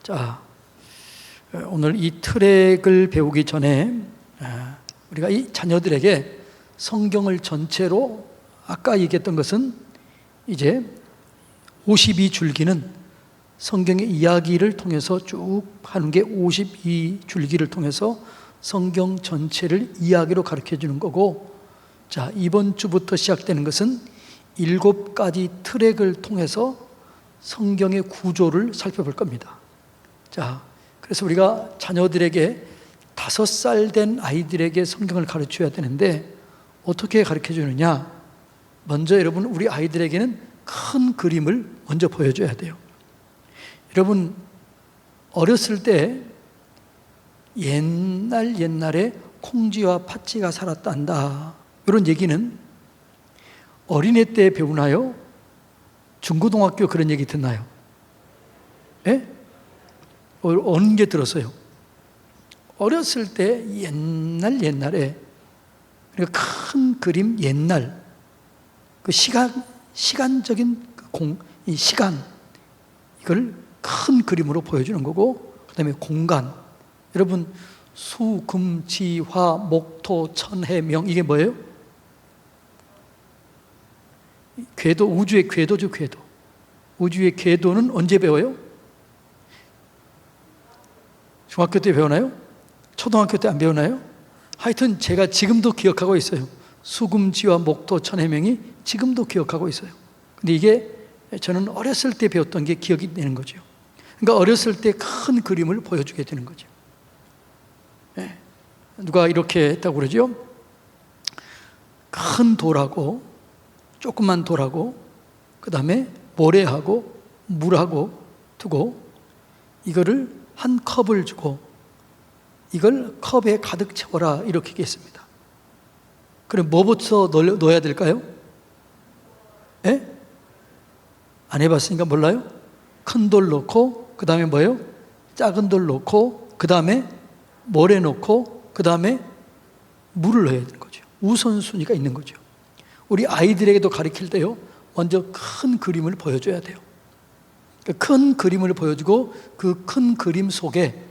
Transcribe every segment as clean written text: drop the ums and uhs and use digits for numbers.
자, 오늘 이 트랙을 배우기 전에 우리가 이 자녀들에게 성경을 전체로 아까 얘기했던 것은 이제 52줄기는 성경의 이야기를 통해서 쭉 하는 게 52줄기를 통해서 성경 전체를 이야기로 가르쳐 주는 거고, 자, 이번 주부터 시작되는 것은 7가지 트랙을 통해서 성경의 구조를 살펴볼 겁니다. 자, 그래서 우리가 자녀들에게 5살 된 아이들에게 성경을 가르쳐야 되는데 어떻게 가르쳐 주느냐? 먼저 여러분, 우리 아이들에게는 큰 그림을 먼저 보여줘야 돼요. 여러분, 어렸을 때 옛날에 콩쥐와 팥쥐가 살았단다, 이런 얘기는 어린애 때 배우나요? 중고등학교 그런 얘기 듣나요? 예? 어느 게 들었어요? 어렸을 때 옛날에, 그러니까 큰 그림, 옛날 그 시간적인 이 시간, 이걸 큰 그림으로 보여주는 거고, 그 다음에 공간. 여러분, 수, 금, 지, 화, 목, 토, 천, 해, 명, 이게 뭐예요? 궤도, 우주의 궤도죠, 궤도. 우주의 궤도는 언제 배워요? 중학교 때 배우나요? 초등학교 때 안 배우나요? 하여튼 제가 지금도 기억하고 있어요. 수금지와 목토 천해명이 지금도 기억하고 있어요. 근데 이게 저는 어렸을 때 배웠던 게 기억이 되는 거죠. 그러니까 어렸을 때 큰 그림을 보여주게 되는 거죠. 네. 누가 이렇게 했다고 그러죠? 큰 돌하고 조그만 돌하고 그 다음에 모래하고 물하고 두고 이거를 한 컵을 주고 이걸 컵에 가득 채워라, 이렇게 얘기했습니다. 그럼 뭐부터 넣어야 될까요? 예? 안 해봤으니까 몰라요? 큰 돌 넣고 그 다음에 뭐예요? 작은 돌 넣고 그 다음에 모래 넣고 그 다음에 물을 넣어야 되는 거죠. 우선순위가 있는 거죠. 우리 아이들에게도 가르칠 때요, 먼저 큰 그림을 보여줘야 돼요. 큰 그림을 보여주고 그 큰 그림 속에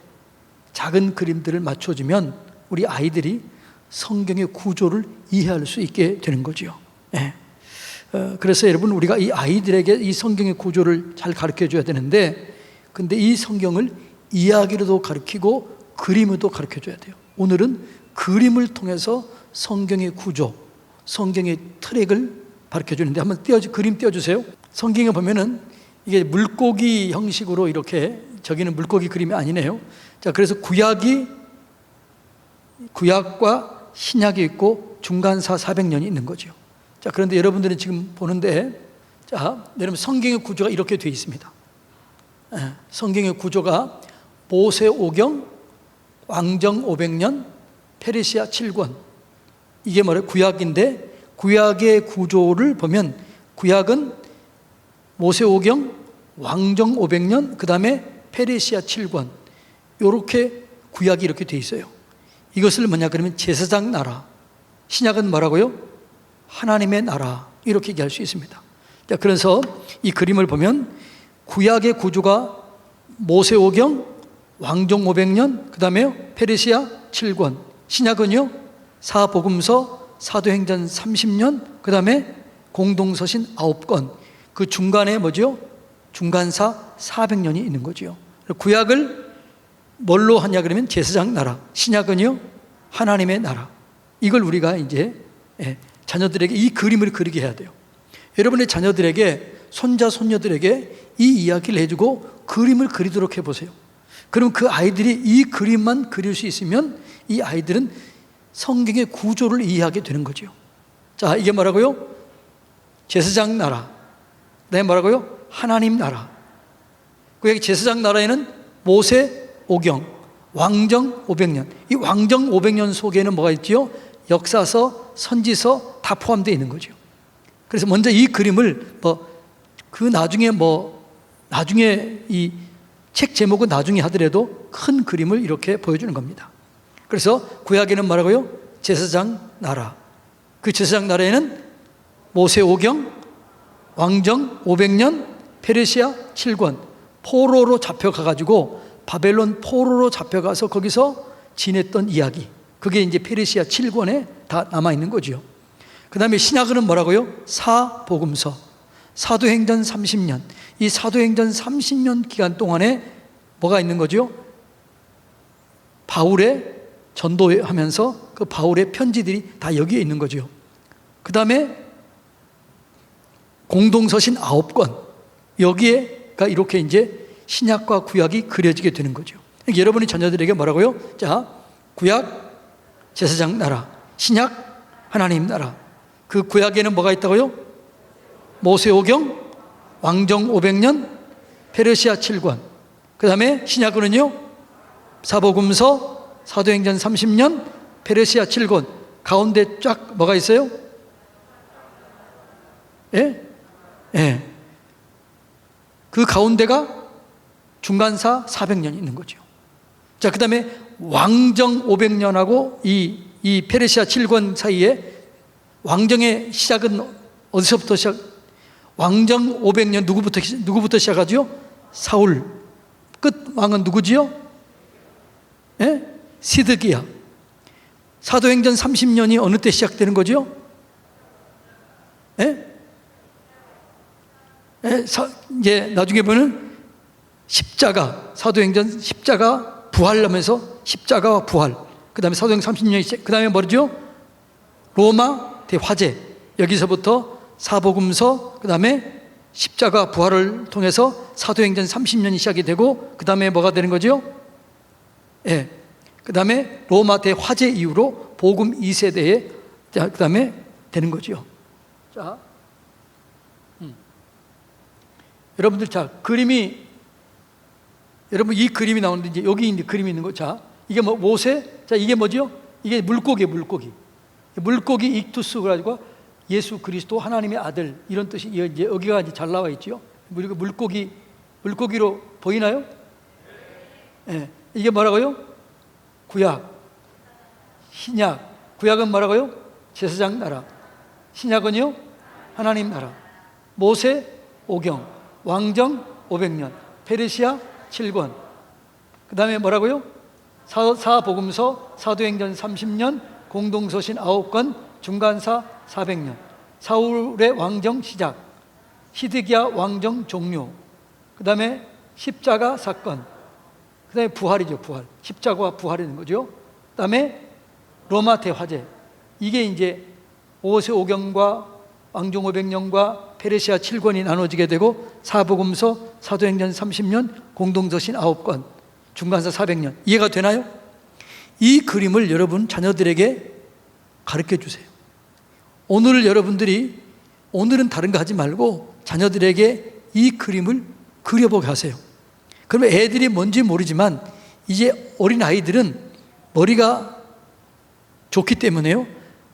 작은 그림들을 맞춰주면 우리 아이들이 성경의 구조를 이해할 수 있게 되는 거죠. 네. 그래서 여러분, 우리가 이 아이들에게 이 성경의 구조를 잘 가르쳐 줘야 되는데, 근데 이 성경을 이야기로도 가르치고 그림으로도 가르쳐 줘야 돼요. 오늘은 그림을 통해서 성경의 구조, 성경의 트랙을 가르쳐 주는데, 한번 그림 띄워주세요. 성경에 보면은 이게 물고기 형식으로 이렇게, 저기는 물고기 그림이 아니네요. 자, 그래서 구약과 신약이 있고 중간사 400년이 있는 거죠. 자, 그런데 여러분들은 지금 보는데, 자, 여러분, 성경의 구조가 이렇게 되어 있습니다. 성경의 구조가 모세 5경, 왕정 500년, 페르시아 7권, 이게 뭐래요? 구약인데, 구약의 구조를 보면 구약은 모세 5경, 왕정 500년, 그 다음에 페르시아 7권, 이렇게 구약이 이렇게 되어 있어요. 이것을 뭐냐 그러면 제사장 나라, 신약은 뭐라고요? 하나님의 나라, 이렇게 얘기할 수 있습니다. 자, 그래서 이 그림을 보면 구약의 구조가 모세 5경, 왕정 500년, 그 다음에 페르시아 7권, 신약은요 사복음서, 사도행전 30년, 그 다음에 공동서신 9권, 그 중간에 뭐죠? 중간사 400년이 있는 거죠. 구약을 뭘로 하냐 그러면 제사장 나라, 신약은요 하나님의 나라. 이걸 우리가 이제 자녀들에게 이 그림을 그리게 해야 돼요. 여러분의 자녀들에게, 손자 손녀들에게 이 이야기를 해주고 그림을 그리도록 해보세요. 그럼 그 아이들이 이 그림만 그릴 수 있으면 이 아이들은 성경의 구조를 이해하게 되는 거죠. 자, 이게 뭐라고요? 제사장 나라. 그다음에 뭐라고요? 하나님 나라. 그 제사장 나라에는 모세 5경, 왕정 500년. 이 왕정 500년 속에는 뭐가 있지요? 역사서, 선지서 다 포함되어 있는 거죠. 그래서 먼저 이 그림을 나중에 이 책 제목은 나중에 하더라도 큰 그림을 이렇게 보여주는 겁니다. 그래서 구약에는 뭐라고요? 제사장 나라. 그 제사장 나라에는 모세 5경, 왕정 500년, 페르시아 7권, 포로로 잡혀가가지고 바벨론 포로로 잡혀가서 거기서 지냈던 이야기, 그게 이제 페르시아 7권에 다 남아있는 거죠. 그 다음에 신약은 뭐라고요? 사복음서, 사도행전 30년. 이 사도행전 30년 기간 동안에 뭐가 있는 거죠? 바울의 전도하면서 그 바울의 편지들이 다 여기에 있는 거죠. 그 다음에 공동서신 9권, 여기에가 이렇게 이제 신약과 구약이 그려지게 되는 거죠. 여러분이 자녀들에게 뭐라고요? 자, 구약 제사장 나라, 신약 하나님 나라. 그 구약에는 뭐가 있다고요? 모세오경, 왕정 500년, 페르시아 7권. 그 다음에 신약으로는요, 사복음서, 사도행전 30년, 페르시아 7권. 가운데 쫙 뭐가 있어요? 예? 예. 그 가운데가 중간사 400년이 있는 거죠. 자, 그 다음에 왕정 500년하고 이 페르시아 7권 사이에 왕정의 시작은 어디서부터 시작? 왕정 500년 누구부터 시작하죠? 사울. 끝 왕은 누구지요? 예? 시드기야. 사도행전 30년이 어느 때 시작되는 거죠? 예? 예? 이제 나중에 보면 십자가, 사도행전 십자가 부활하면서 십자가와 부활. 그 다음에 사도행전 30년이 그 다음에 뭐죠? 로마 대화재. 여기서부터 사복음서, 그 다음에 십자가 부활을 통해서 사도행전 30년이 시작이 되고, 그 다음에 뭐가 되는 거죠? 예. 그 다음에 로마 대화재 이후로 복음 2세대에 그 다음에 되는 거죠. 자, 여러분들, 자, 여러분 이 그림이 나오는데 이제 여기 이제 그림이 있는 거. 자, 이게 뭐 모세? 자, 이게 뭐죠? 이게 물고기예요, 물고기. 물고기 익투스 그래가지고 예수 그리스도 하나님의 아들 이런 뜻이 이제 여기가 이제 잘 나와 있죠. 물고기로 보이나요? 예. 이게 뭐라고요? 구약, 신약. 구약은 뭐라고요? 제사장 나라. 신약은요? 하나님 나라. 모세 오경, 왕정 500년, 페르시아 7권. 그 다음에 뭐라고요? 사복음서, 사도행전 30년, 공동서신 9권, 중간사 400년, 사울의 왕정 시작, 시드기야 왕정 종료, 그 다음에 십자가 사건, 그 다음에 부활이죠, 부활. 십자가와 부활이는 거죠. 그 다음에 로마 대화재. 이게 이제 모세오경과 왕정 500년과 페르시아 7권이 나눠지게 되고, 사복음서, 사도행전 30년, 공동서신 9권, 중간사 400년. 이해가 되나요? 이 그림을 여러분 자녀들에게 가르쳐 주세요. 오늘 여러분들이, 오늘은 다른 거 하지 말고 자녀들에게 이 그림을 그려보게 하세요. 그러면 애들이 뭔지 모르지만 이제 어린 아이들은 머리가 좋기 때문에요,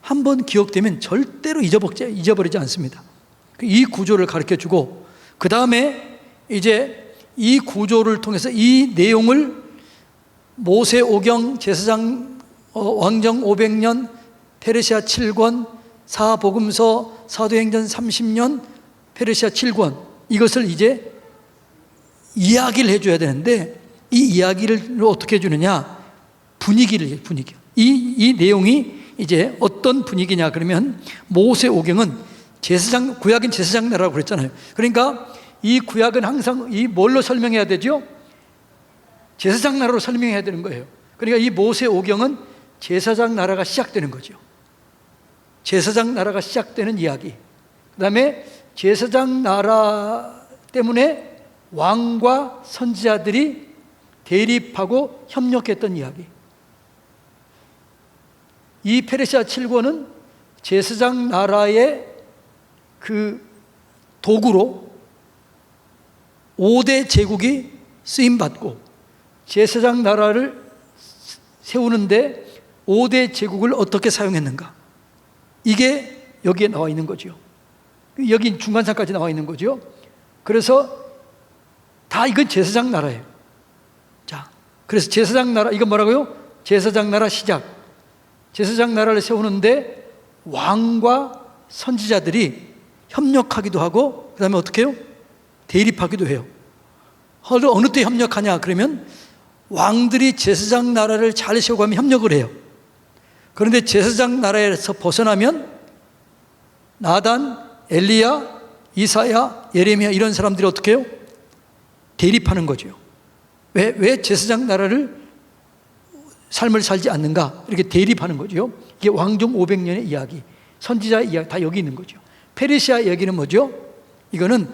한번 기억되면 절대로 잊어버리지 않습니다. 이 구조를 가르쳐주고, 그 다음에 이제 이 구조를 통해서 이 내용을 모세 오경, 제사장 왕정 500년, 페르시아 7권, 사복음서, 사도행전 30년, 페르시아 7권, 이것을 이제 이야기를 해줘야 되는데, 이 이야기를 어떻게 해주느냐? 분위기. 이 내용이 이제 어떤 분위기냐 그러면, 모세 오경은 구약인 제사장 나라라고 그랬잖아요. 그러니까 이 구약은 항상 이 뭘로 설명해야 되죠? 제사장 나라로 설명해야 되는 거예요. 그러니까 이 모세 오경은 제사장 나라가 시작되는 거죠. 제사장 나라가 시작되는 이야기. 그 다음에 제사장 나라 때문에 왕과 선지자들이 대립하고 협력했던 이야기. 이 페르시아 7권은 제사장 나라의 그 도구로 5대 제국이 쓰임받고, 제사장 나라를 세우는데 5대 제국을 어떻게 사용했는가, 이게 여기에 나와 있는 거죠. 여기 중간사까지 나와 있는 거죠. 그래서 다 이건 제사장 나라예요. 자, 그래서 제사장 나라, 이건 뭐라고요? 제사장 나라 시작. 제사장 나라를 세우는데 왕과 선지자들이 협력하기도 하고, 그 다음에 어떻게 해요? 대립하기도 해요. 어느 때 협력하냐 그러면 왕들이 제사장 나라를 잘 세워가면 협력을 해요. 그런데 제사장 나라에서 벗어나면 나단, 엘리야, 이사야, 예레미야 이런 사람들이 어떻게 해요? 대립하는 거죠. 왜 제사장 나라를 삶을 살지 않는가? 이렇게 대립하는 거죠. 이게 왕정 500년의 이야기, 선지자의 이야기 다 여기 있는 거죠. 페르시아 이야기는 뭐죠? 이거는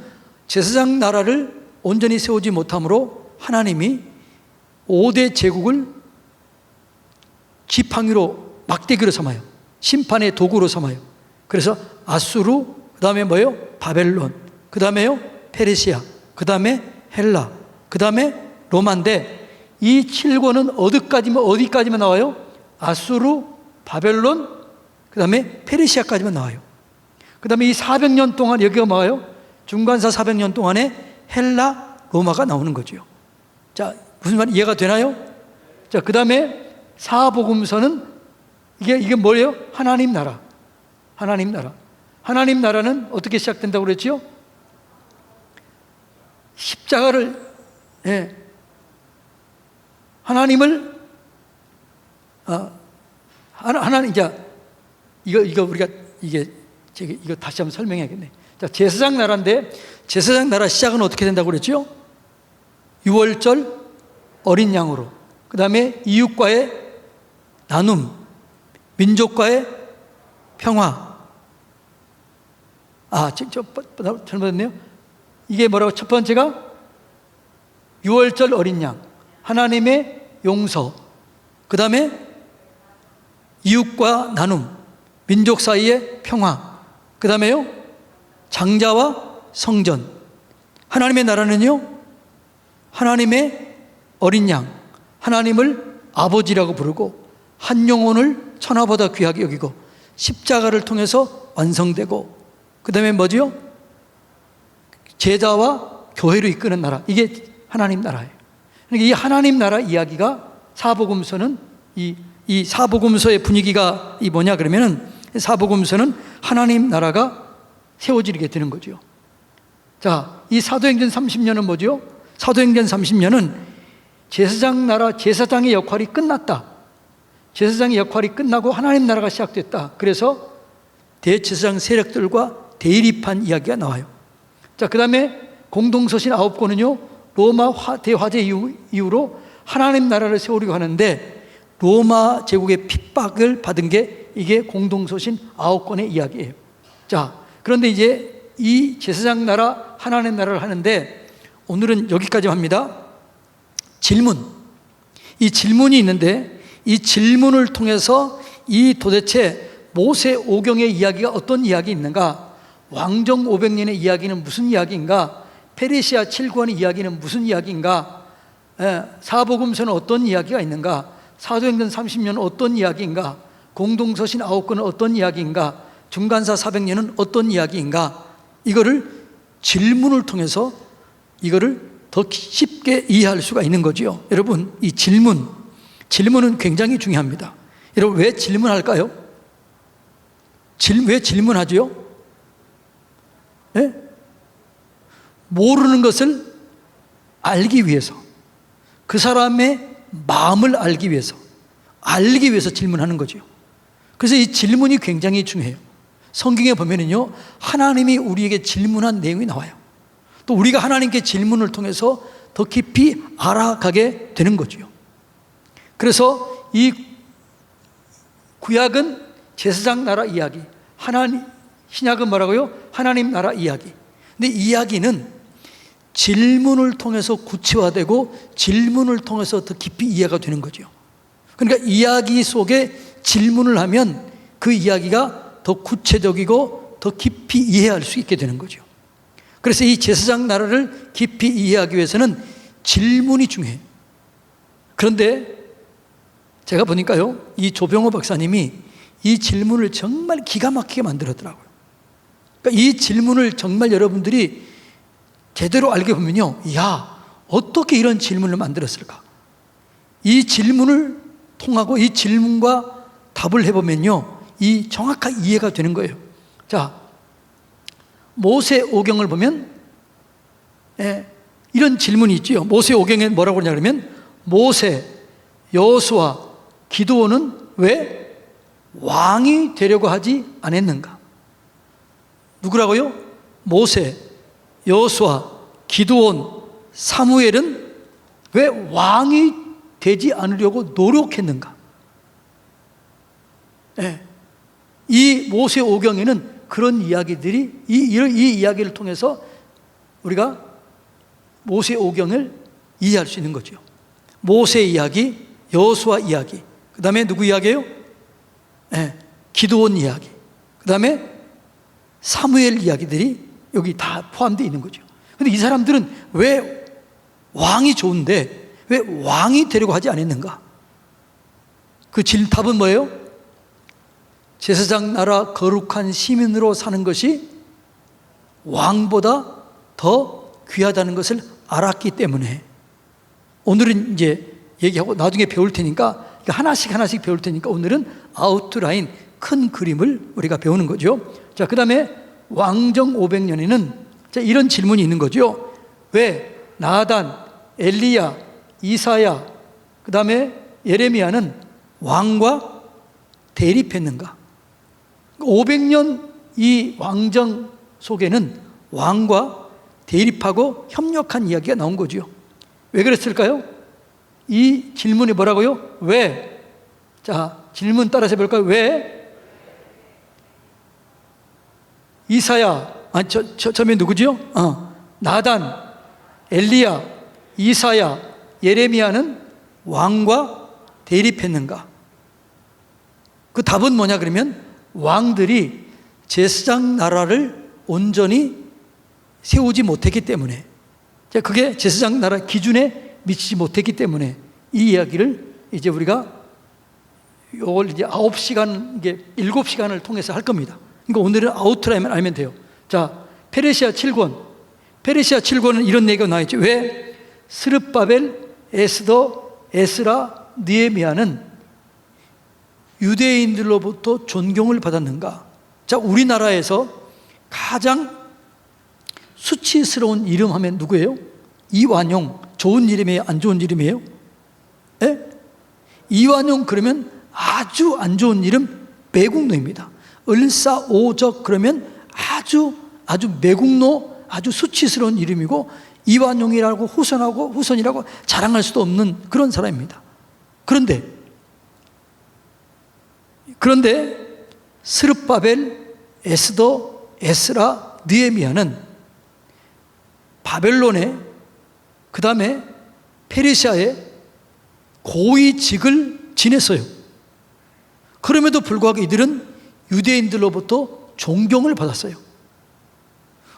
제사장 나라를 온전히 세우지 못함으로 하나님이 5대 제국을 지팡이로 막대기로 삼아요. 심판의 도구로 삼아요. 그래서 아수르, 그 다음에 뭐예요? 바벨론, 그 다음에요? 페르시아, 그 다음에 헬라, 그 다음에 로마인데 이 7권은 어디까지만 나와요? 아수르, 바벨론, 그 다음에 페르시아까지만 나와요. 그 다음에 이 400년 동안 여기가 뭐예요? 중간사 400년 동안에 헬라, 로마가 나오는 거죠. 자, 무슨 말 이해가 되나요? 자, 그 다음에 사복음서는 이게 뭐예요? 하나님 나라. 하나님 나라. 하나님 나라는 어떻게 시작된다고 그랬죠? 십자가를, 하나님을, 하나님, 이거 우리가, 이거 다시 한번 설명해야겠네. 자, 제사장 나라인데, 제사장 나라 시작은 어떻게 된다고 그랬죠? 유월절 어린 양으로. 그 다음에 이웃과의 나눔, 민족과의 평화. 잘못했네요. 이게 뭐라고? 첫 번째가 유월절 어린 양, 하나님의 용서, 그 다음에 이웃과 나눔, 민족 사이의 평화, 그 다음에요 장자와 성전. 하나님의 나라는요 하나님의 어린 양, 하나님을 아버지라고 부르고 한 영혼을 천하보다 귀하게 여기고 십자가를 통해서 완성되고, 그 다음에 뭐지요? 제자와 교회로 이끄는 나라. 이게 하나님 나라예요. 그러니까 이 하나님 나라 이야기가 사복음서는 이 사복음서의 분위기가 이 뭐냐 그러면은 사복음서는 하나님 나라가 세워지게 되는 거죠. 자, 이 사도행전 30년은 뭐죠? 사도행전 30년은 제사장 나라, 제사장의 역할이 끝났다. 제사장의 역할이 끝나고 하나님 나라가 시작됐다. 그래서 대제사장 세력들과 대립한 이야기가 나와요. 자, 그 다음에 공동서신 9권은요 로마 대화재 이후로 하나님 나라를 세우려고 하는데 로마 제국의 핍박을 받은 게 이게 공동서신 9권의 이야기예요. 자, 그런데 이제 이 제사장 나라, 하나님 나라를 하는데 오늘은 여기까지 합니다. 질문. 이 질문이 있는데 이 질문을 통해서 이 도대체 모세 오경의 이야기가 어떤 이야기 있는가? 왕정 500년의 이야기는 무슨 이야기인가? 페르시아 7권의 이야기는 무슨 이야기인가? 사복음서는 어떤 이야기가 있는가? 사도행전 30년은 어떤 이야기인가? 공동서신 9권은 어떤 이야기인가? 중간사 400년은 어떤 이야기인가? 이거를 질문을 통해서 이거를 더 쉽게 이해할 수가 있는 거죠. 여러분, 이 질문은 굉장히 중요합니다. 여러분, 왜 질문할까요? 왜 질문하죠? 네? 모르는 것을 알기 위해서, 그 사람의 마음을 알기 위해서 질문하는 거죠. 그래서 이 질문이 굉장히 중요해요. 성경에 보면은요, 하나님이 우리에게 질문한 내용이 나와요. 또 우리가 하나님께 질문을 통해서 더 깊이 알아가게 되는 거죠. 그래서 이 구약은 제사장 나라 이야기, 신약은 뭐라고요? 하나님 나라 이야기. 근데 이야기는 질문을 통해서 구체화되고 질문을 통해서 더 깊이 이해가 되는 거죠. 그러니까 이야기 속에 질문을 하면 그 이야기가 더 구체적이고 더 깊이 이해할 수 있게 되는 거죠. 그래서 이 제사장 나라를 깊이 이해하기 위해서는 질문이 중요해요. 그런데 제가 보니까요, 이 조병호 박사님이 이 질문을 정말 기가 막히게 만들었더라고요. 그러니까 이 질문을 정말 여러분들이 제대로 알게 보면요, 야, 어떻게 이런 질문을 만들었을까? 이 질문을 통하고 이 질문과 답을 해보면요, 이 정확하게 이해가 되는 거예요. 자, 모세 오경을 보면 이런 질문이 있지요. 모세오경에 뭐라고 그러냐 그러면 모세, 여호수아, 기드온은 왜 왕이 되려고 하지 않았는가? 누구라고요? 모세, 여호수아, 기드온, 사무엘은 왜 왕이 되지 않으려고 노력했는가? 네. 이 모세오경에는 그런 이야기들이 이 이야기를 통해서 우리가 모세오경을 이해할 수 있는 거죠. 모세 이야기, 여호수아 이야기, 그 다음에 누구 이야기예요? 네. 기드온 이야기, 그 다음에 사무엘 이야기들이 여기 다 포함되어 있는 거죠. 근데 이 사람들은 왜 왕이 좋은데 왜 왕이 되려고 하지 않았는가? 그 답은 뭐예요? 제사장 나라 거룩한 시민으로 사는 것이 왕보다 더 귀하다는 것을 알았기 때문에. 오늘은 이제 얘기하고 나중에 배울 테니까 하나씩 배울 테니까 오늘은 아웃라인 큰 그림을 우리가 배우는 거죠. 자, 그 다음에 왕정 500년에는 이런 질문이 있는 거죠. 왜 나단, 엘리야, 이사야, 그 다음에 예레미야는 왕과 대립했는가? 500년 이 왕정 속에는 왕과 대립하고 협력한 이야기가 나온 거죠. 왜 그랬을까요? 이 질문이 뭐라고요? 왜? 자, 질문 따라서 해볼까요? 왜? 이사야, 처음에 누구죠? 나단, 엘리야, 이사야, 예레미야는 왕과 대립했는가? 그 답은 뭐냐 그러면 왕들이 제사장 나라를 온전히 세우지 못했기 때문에, 그게 제사장 나라 기준에 미치지 못했기 때문에 이 이야기를 이제 우리가 이걸 이제 9시간, 이게 7시간을 통해서 할 겁니다. 그러니까 오늘은 아웃라인만 알면 돼요. 자, 페르시아 7권. 페르시아 7권은 이런 얘기가 나와있죠. 왜 스룹바벨, 에스더, 에스라, 느헤미야는 유대인들로부터 존경을 받았는가? 자, 우리나라에서 가장 수치스러운 이름 하면 누구예요? 이완용. 좋은 이름이에요? 안 좋은 이름이에요? 예? 이완용 그러면 아주 안 좋은 이름, 매국노입니다. 을사오적 그러면 아주 매국노, 아주 수치스러운 이름이고 이완용이라고 후손이라고 자랑할 수도 없는 그런 사람입니다. 그런데 스룹바벨, 에스더, 에스라, 느헤미야는 바벨론에, 그 다음에 페르시아에 고위직을 지냈어요. 그럼에도 불구하고 이들은 유대인들로부터 존경을 받았어요.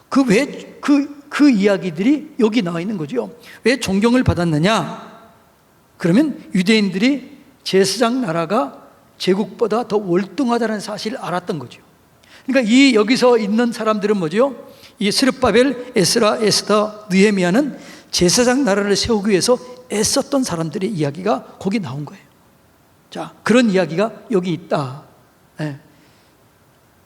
그 이야기들이 여기 나와 있는 거죠. 왜 존경을 받았느냐? 그러면 유대인들이 제사장 나라가 제국보다 더 월등하다는 사실을 알았던 거죠. 그러니까 여기서 있는 사람들은 뭐죠? 이 스룹바벨, 에스라, 에스더, 느헤미야는 제사장 나라를 세우기 위해서 애썼던 사람들의 이야기가 거기 나온 거예요. 자, 그런 이야기가 여기 있다. 네.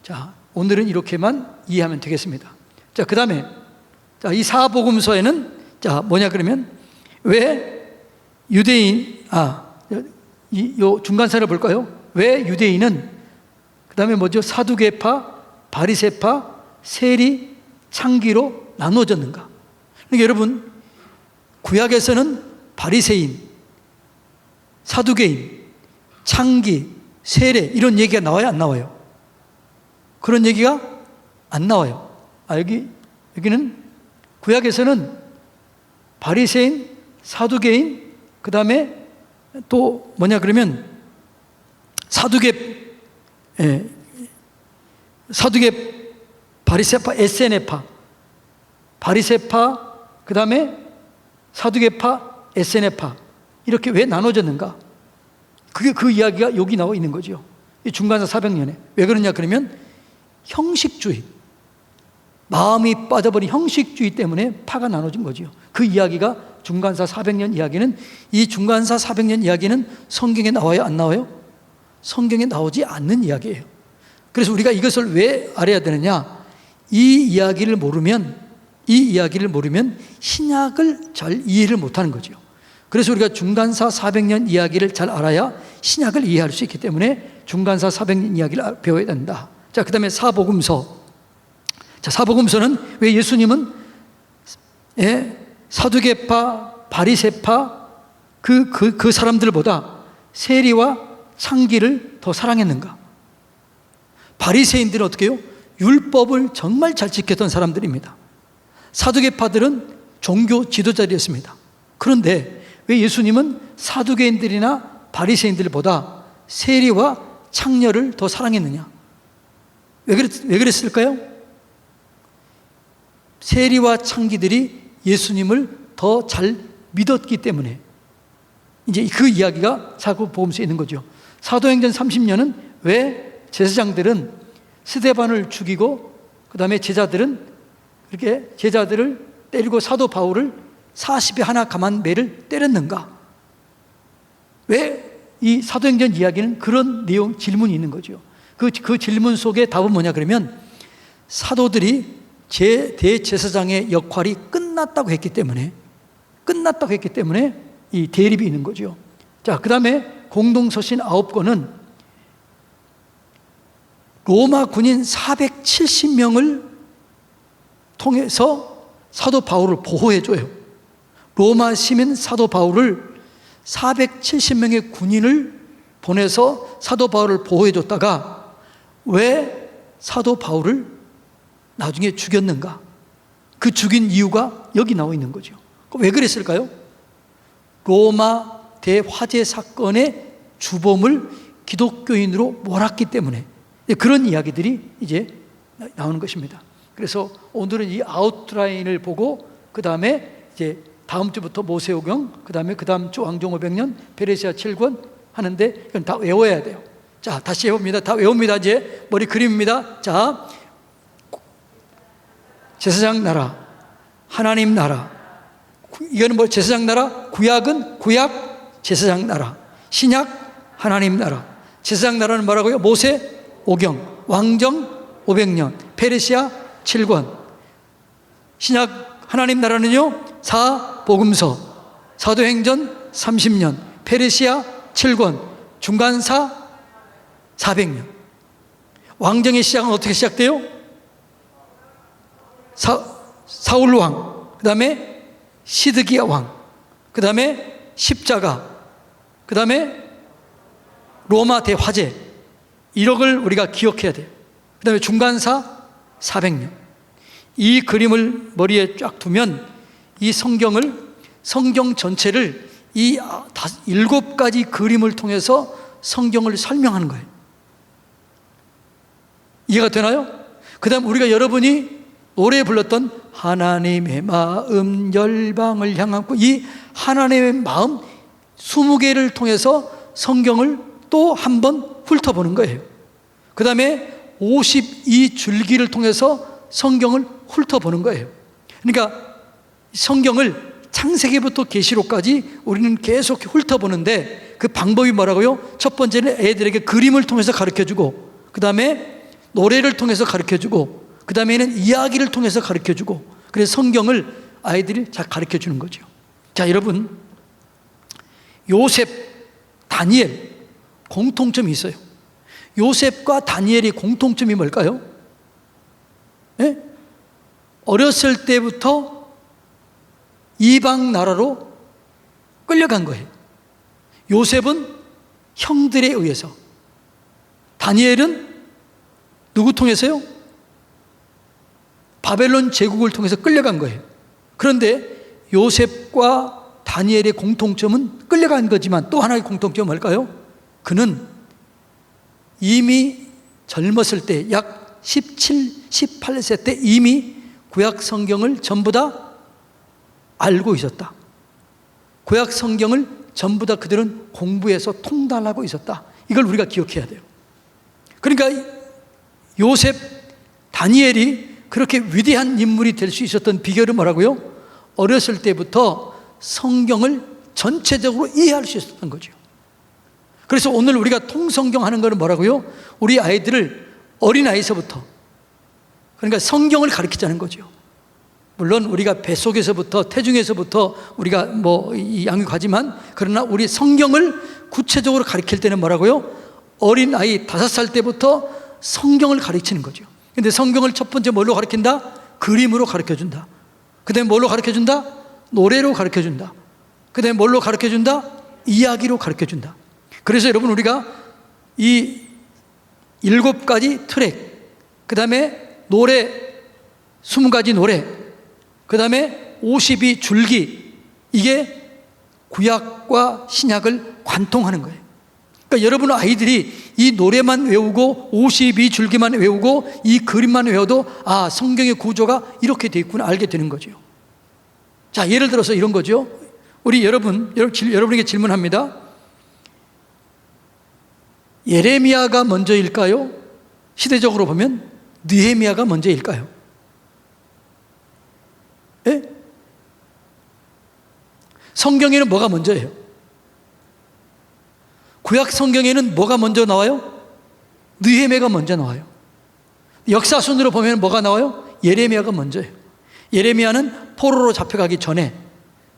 자, 오늘은 이렇게만 이해하면 되겠습니다. 자, 그 다음에 이 사복음서에는 뭐냐 그러면 왜 유대인, 요 중간사를 볼까요? 왜 유대인은 그 다음에 뭐죠? 사두개파, 바리새파, 세리, 창기로 나눠졌는가? 그러니까 여러분, 구약에서는 바리새인, 사두개인, 창기, 세례 이런 얘기가 나와요, 안 나와요? 그런 얘기가 안 나와요. 여기는 구약에서는 바리새인, 사두개인, 그 다음에 또 뭐냐 그러면 사두개, 바리새파, 에세네파, 바리새파, 그 다음에 사두개파, 에세네파 이렇게 왜 나눠졌는가? 그 이야기가 여기 나와 있는 거죠. 이 중간사 400년에. 왜 그러냐 그러면 형식주의, 마음이 빠져버린 형식주의 때문에 파가 나눠진 거죠. 그 이야기가 중간사 400년 이야기는, 이 중간사 400년 이야기는 성경에 나와요, 안 나와요? 성경에 나오지 않는 이야기예요. 그래서 우리가 이것을 왜 알아야 되느냐? 이 이야기를 모르면 이 이야기를 모르면 신약을 잘 이해를 못하는 거죠. 그래서 우리가 중간사 400년 이야기를 잘 알아야 신약을 이해할 수 있기 때문에 중간사 400년 이야기를 배워야 된다. 자, 그 다음에 사복음서. 자, 사복음서는 왜 예수님은 사두개파, 바리새파 그 사람들보다 세리와 창기를 더 사랑했는가? 바리새인들은 어떻게 해요? 율법을 정말 잘 지켰던 사람들입니다. 사두개파들은 종교 지도자들이었습니다. 그런데 왜 예수님은 사두개인들이나 바리새인들보다 세리와 창녀를 더 사랑했느냐? 왜 그랬을까요? 세리와 창기들이 예수님을 더 잘 믿었기 때문에 이제 그 이야기가 사도복음서에 있는 거죠. 사도행전 30년은 왜 제사장들은 스데반을 죽이고 그 다음에 제자들을 때리고 사도 바울을 40에 하나 감한 매를 때렸는가? 왜 이 사도행전 이야기는 그런 내용 질문이 있는 거죠. 그 질문 속에 답은 뭐냐 그러면 사도들이 대제사장의 역할이 끝났다고 했기 때문에 이 대립이 있는 거죠. 자, 그 다음에 공동서신 9권은 로마 군인 470명을 통해서 사도 바울을 보호해줘요. 로마 시민 사도 바울을 470명의 군인을 보내서 사도 바울을 보호해줬다가 왜 사도 바울을 나중에 죽였는가? 그 죽인 이유가 여기 나와 있는 거죠. 왜 그랬을까요? 로마 대화재 사건의 주범을 기독교인으로 몰았기 때문에 그런 이야기들이 이제 나오는 것입니다. 그래서 오늘은 이 아웃라인을 보고 그 다음에 이제 다음 주부터 모세오경, 그 다음 주 왕정 500년, 베레시아 7권 하는데 이건 다 외워야 돼요. 자, 다시 해봅니다. 다 외웁니다. 이제 머리 그림입니다. 자, 제사장 나라, 하나님 나라. 이거는 뭐 제사장 나라? 구약은 구약 제사장 나라, 신약 하나님 나라. 제사장 나라는 뭐라고요? 모세 오경, 왕정 500년, 페르시아 7권. 신약 하나님 나라는요, 사복음서, 사도행전 30년, 페르시아 7권, 중간사 400년. 왕정의 시작은 어떻게 시작돼요? 사울 왕, 그 다음에 시드기야 왕, 그 다음에 십자가, 그 다음에 로마 대화재. 이걸 우리가 기억해야 돼요. 그 다음에 중간사 400년. 이 그림을 머리에 쫙 두면 이 성경 전체를 이 7가지 그림을 통해서 성경을 설명하는 거예요. 이해가 되나요? 그 다음 우리가 여러분이 노래 불렀던 하나님의 마음 열방을 향한 이 하나님의 마음 20개를 통해서 성경을 또 한 번 훑어보는 거예요. 그 다음에 52줄기를 통해서 성경을 훑어보는 거예요. 그러니까 성경을 창세기부터 계시록까지 우리는 계속 훑어보는데 그 방법이 뭐라고요? 첫 번째는 애들에게 그림을 통해서 가르쳐주고, 그 다음에 노래를 통해서 가르쳐주고, 그 다음에는 이야기를 통해서 가르쳐주고, 그래서 성경을 아이들이 잘 가르쳐주는 거죠. 자, 여러분, 요셉, 다니엘 공통점이 있어요. 요셉과 다니엘의 공통점이 뭘까요? 네? 어렸을 때부터 이방 나라로 끌려간 거예요. 요셉은 형들에 의해서, 다니엘은 누구 통해서요? 바벨론 제국을 통해서 끌려간 거예요. 그런데 요셉과 다니엘의 공통점은 끌려간 거지만 또 하나의 공통점은 뭘까요? 그는 이미 젊었을 때 약 17, 18세 때 이미 구약 성경을 전부 다 알고 있었다. 구약 성경을 전부 다 그들은 공부해서 통달하고 있었다. 이걸 우리가 기억해야 돼요. 그러니까 요셉, 다니엘이 그렇게 위대한 인물이 될 수 있었던 비결은 뭐라고요? 어렸을 때부터 성경을 전체적으로 이해할 수 있었던 거죠. 그래서 오늘 우리가 통성경 하는 거는 뭐라고요? 우리 아이들을 어린아이서부터, 그러니까 성경을 가르치자는 거죠. 물론 우리가 뱃속에서부터 태중에서부터 우리가 이 양육하지만, 그러나 우리 성경을 구체적으로 가르칠 때는 뭐라고요? 어린아이 5살 때부터 성경을 가르치는 거죠. 근데 성경을 첫 번째 뭘로 가르친다? 그림으로 가르쳐준다. 그 다음에 뭘로 가르쳐준다? 노래로 가르쳐준다. 그 다음에 뭘로 가르쳐준다? 이야기로 가르쳐준다. 그래서 여러분, 우리가 이 7가지 트랙, 그 다음에 노래 20가지 노래, 그 다음에 52줄기, 이게 구약과 신약을 관통하는 거예요. 그러니까 여러분 아이들이 이 노래만 외우고 52줄기만 외우고 이 그림만 외워도 성경의 구조가 이렇게 돼 있구나 알게 되는 거죠. 자, 예를 들어서 이런 거죠. 우리 여러분에게 질문합니다. 예레미야가 먼저일까요? 시대적으로 보면 느헤미야가 먼저일까요? 예? 성경에는 뭐가 먼저예요? 구약 성경에는 뭐가 먼저 나와요? 느헤미야가 먼저 나와요. 역사순으로 보면 뭐가 나와요? 예레미야가 먼저예요. 예레미야는 포로로 잡혀가기 전에,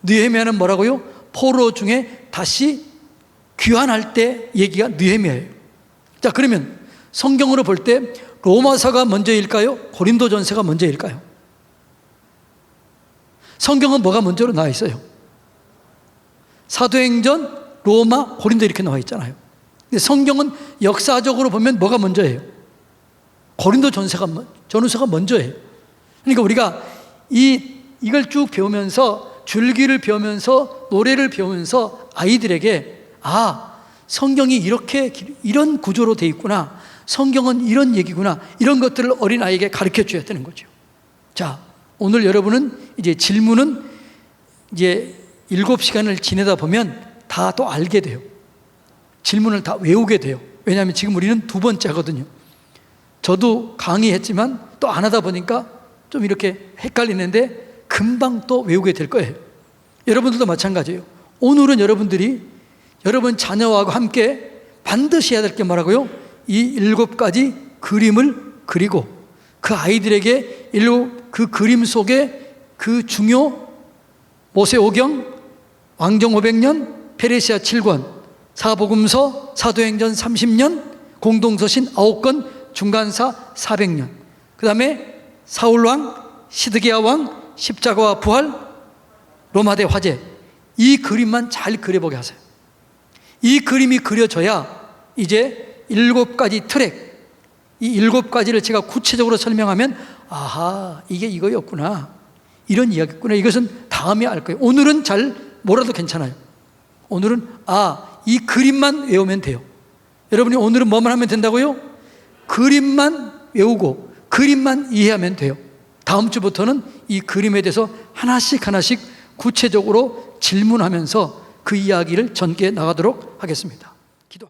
느헤미야는 뭐라고요? 포로 중에 다시 귀환할 때 얘기가 느헤미야예요. 자, 그러면 성경으로 볼 때 로마서가 먼저일까요? 고린도전서가 먼저일까요? 성경은 뭐가 먼저로 나와 있어요? 사도행전, 로마, 고린도 이렇게 나와 있잖아요. 근데 성경은 역사적으로 보면 뭐가 먼저예요? 전후서가 먼저예요. 그러니까 우리가 이걸 쭉 배우면서, 줄기를 배우면서, 노래를 배우면서 아이들에게 성경이 이런 구조로 돼 있구나, 성경은 이런 얘기구나, 이런 것들을 어린아이에게 가르쳐 줘야 되는 거죠. 자, 오늘 여러분은 이제 질문은 이제 7시간을 지내다 보면 다 또 알게 돼요. 질문을 다 외우게 돼요. 왜냐하면 지금 우리는 2번째 하거든요. 저도 강의했지만 또 안 하다 보니까 좀 이렇게 헷갈리는데 금방 또 외우게 될 거예요. 여러분들도 마찬가지예요. 오늘은 여러분들이 여러분 자녀와 함께 반드시 해야 될 게 뭐라고요? 이 7가지 그림을 그리고 그 아이들에게 그 그림 속에 그 중요 모세오경, 왕정 500년, 페르시아 7권, 사복음서, 사도행전 30년, 공동서신 9권, 중간사 400년, 그 다음에 사울왕, 시드기야왕, 십자가와 부활, 로마대 화재, 이 그림만 잘 그려보게 하세요. 이 그림이 그려져야 이제 7가지 트랙, 이 7가지를 제가 구체적으로 설명하면 이게 이거였구나, 이런 이야기였구나, 이것은 다음에 알 거예요. 오늘은 잘 몰라도 괜찮아요. 오늘은 이 그림만 외우면 돼요. 여러분이 오늘은 뭐만 하면 된다고요? 그림만 외우고 그림만 이해하면 돼요. 다음 주부터는 이 그림에 대해서 하나씩 구체적으로 질문하면서 그 이야기를 전개해 나가도록 하겠습니다.